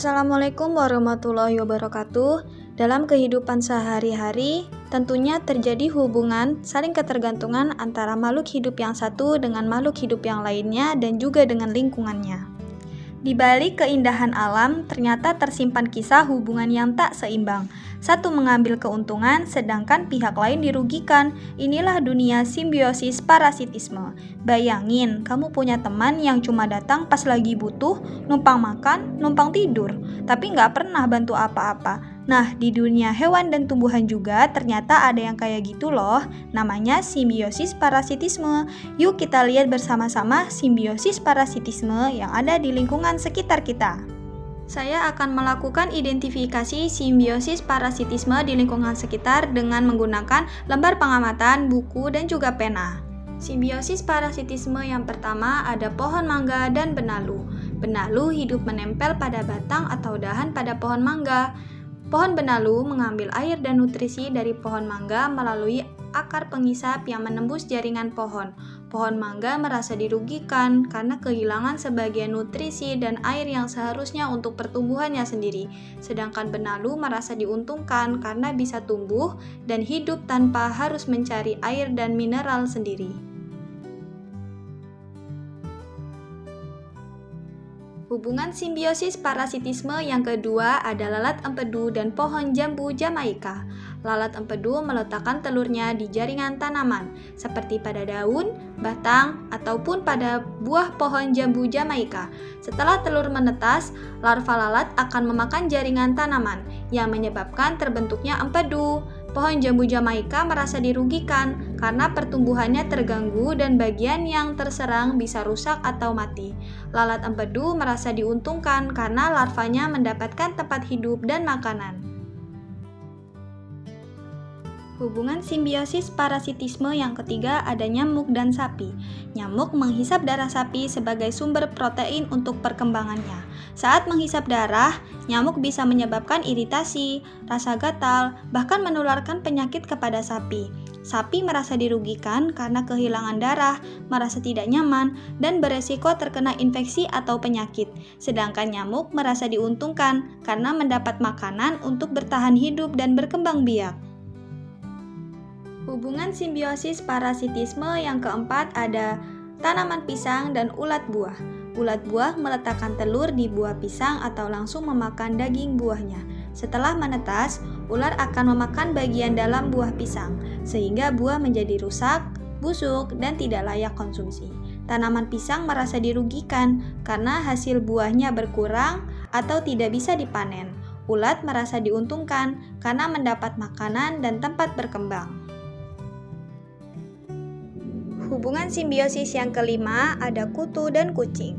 Assalamualaikum warahmatullahi wabarakatuh. Dalam kehidupan sehari-hari, tentunya terjadi hubungan saling ketergantungan antara makhluk hidup yang satu dengan makhluk hidup yang lainnya dan juga dengan lingkungannya. Di balik keindahan alam, ternyata tersimpan kisah hubungan yang tak seimbang. Satu mengambil keuntungan, sedangkan pihak lain dirugikan. Inilah dunia simbiosis parasitisme. Bayangin, kamu punya teman yang cuma datang pas lagi butuh, numpang makan, numpang tidur, tapi nggak pernah bantu apa-apa. Nah, di dunia hewan dan tumbuhan juga ternyata ada yang kayak gitu loh. Namanya simbiosis parasitisme. Yuk kita lihat bersama-sama simbiosis parasitisme yang ada di lingkungan sekitar kita. Saya akan melakukan identifikasi simbiosis parasitisme di lingkungan sekitar dengan menggunakan lembar pengamatan, buku, dan juga pena. Simbiosis parasitisme yang pertama ada pohon mangga dan benalu. Benalu hidup menempel pada batang atau dahan pada pohon mangga. Pohon benalu mengambil air dan nutrisi dari pohon mangga melalui akar pengisap yang menembus jaringan pohon. Pohon mangga merasa dirugikan karena kehilangan sebagian nutrisi dan air yang seharusnya untuk pertumbuhannya sendiri. Sedangkan benalu merasa diuntungkan karena bisa tumbuh dan hidup tanpa harus mencari air dan mineral sendiri. Hubungan simbiosis parasitisme yang kedua ada lalat empedu dan pohon jambu Jamaika. Lalat empedu meletakkan telurnya di jaringan tanaman, seperti pada daun, batang, ataupun pada buah pohon jambu Jamaika. Setelah telur menetas, larva lalat akan memakan jaringan tanaman, yang menyebabkan terbentuknya empedu. Pohon jambu Jamaika merasa dirugikan karena pertumbuhannya terganggu dan bagian yang terserang bisa rusak atau mati. Lalat empedu merasa diuntungkan karena larvanya mendapatkan tempat hidup dan makanan. Hubungan simbiosis parasitisme yang ketiga ada nyamuk dan sapi. Nyamuk menghisap darah sapi sebagai sumber protein untuk perkembangannya. Saat menghisap darah, nyamuk bisa menyebabkan iritasi, rasa gatal, bahkan menularkan penyakit kepada sapi. Sapi merasa dirugikan karena kehilangan darah, merasa tidak nyaman, dan beresiko terkena infeksi atau penyakit. Sedangkan nyamuk merasa diuntungkan karena mendapat makanan untuk bertahan hidup dan berkembang biak. Hubungan simbiosis parasitisme yang keempat ada tanaman pisang dan ulat buah. Ulat buah meletakkan telur di buah pisang atau langsung memakan daging buahnya. Setelah menetas, ular akan memakan bagian dalam buah pisang, sehingga buah menjadi rusak, busuk, dan tidak layak konsumsi. Tanaman pisang merasa dirugikan karena hasil buahnya berkurang atau tidak bisa dipanen. Ulat merasa diuntungkan karena mendapat makanan dan tempat berkembang. Hubungan simbiosis yang kelima ada kutu dan kucing.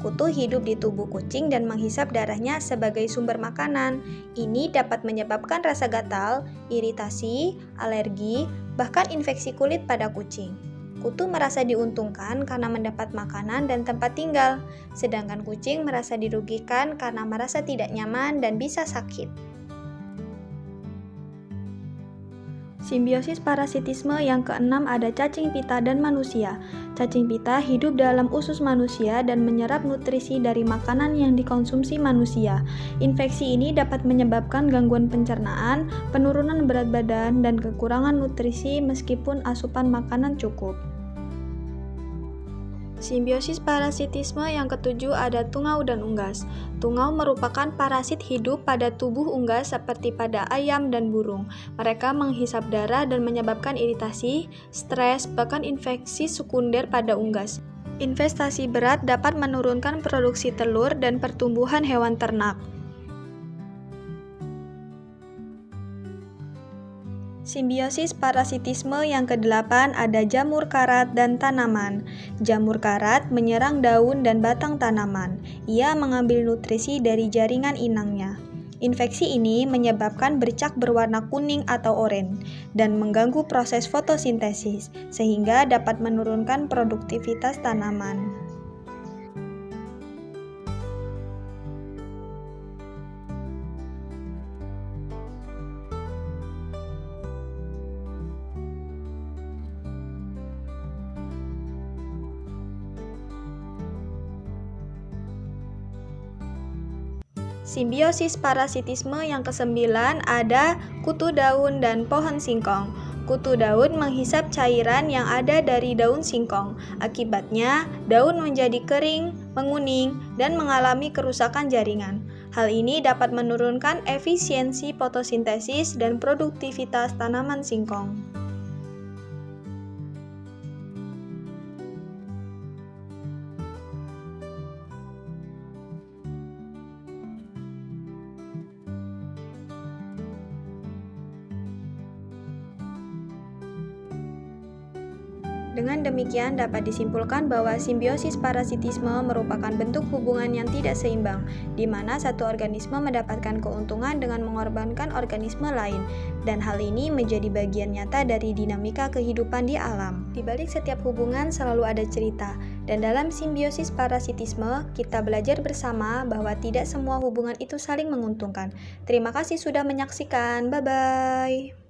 Kutu hidup di tubuh kucing dan menghisap darahnya sebagai sumber makanan. Ini dapat menyebabkan rasa gatal, iritasi, alergi, bahkan infeksi kulit pada kucing. Kutu merasa diuntungkan karena mendapat makanan dan tempat tinggal, sedangkan kucing merasa dirugikan karena merasa tidak nyaman dan bisa sakit. Simbiosis parasitisme yang keenam ada cacing pita dan manusia. Cacing pita hidup dalam usus manusia dan menyerap nutrisi dari makanan yang dikonsumsi manusia. Infeksi ini dapat menyebabkan gangguan pencernaan, penurunan berat badan, dan kekurangan nutrisi meskipun asupan makanan cukup. Simbiosis parasitisme yang ketujuh ada tungau dan unggas. Tungau merupakan parasit hidup pada tubuh unggas seperti pada ayam dan burung. Mereka menghisap darah dan menyebabkan iritasi, stres, bahkan infeksi sekunder pada unggas. Investasi berat dapat menurunkan produksi telur dan pertumbuhan hewan ternak. Simbiosis parasitisme yang kedelapan ada jamur karat dan tanaman. Jamur karat menyerang daun dan batang tanaman. Ia mengambil nutrisi dari jaringan inangnya. Infeksi ini menyebabkan bercak berwarna kuning atau oranye dan mengganggu proses fotosintesis, sehingga dapat menurunkan produktivitas tanaman. Simbiosis parasitisme yang kesembilan ada kutu daun dan pohon singkong. Kutu daun menghisap cairan yang ada dari daun singkong. Akibatnya, daun menjadi kering, menguning, dan mengalami kerusakan jaringan. Hal ini dapat menurunkan efisiensi fotosintesis dan produktivitas tanaman singkong. Dengan demikian dapat disimpulkan bahwa simbiosis parasitisme merupakan bentuk hubungan yang tidak seimbang, di mana satu organisme mendapatkan keuntungan dengan mengorbankan organisme lain, dan hal ini menjadi bagian nyata dari dinamika kehidupan di alam. Di balik setiap hubungan selalu ada cerita, dan dalam simbiosis parasitisme kita belajar bersama bahwa tidak semua hubungan itu saling menguntungkan. Terima kasih sudah menyaksikan, bye-bye.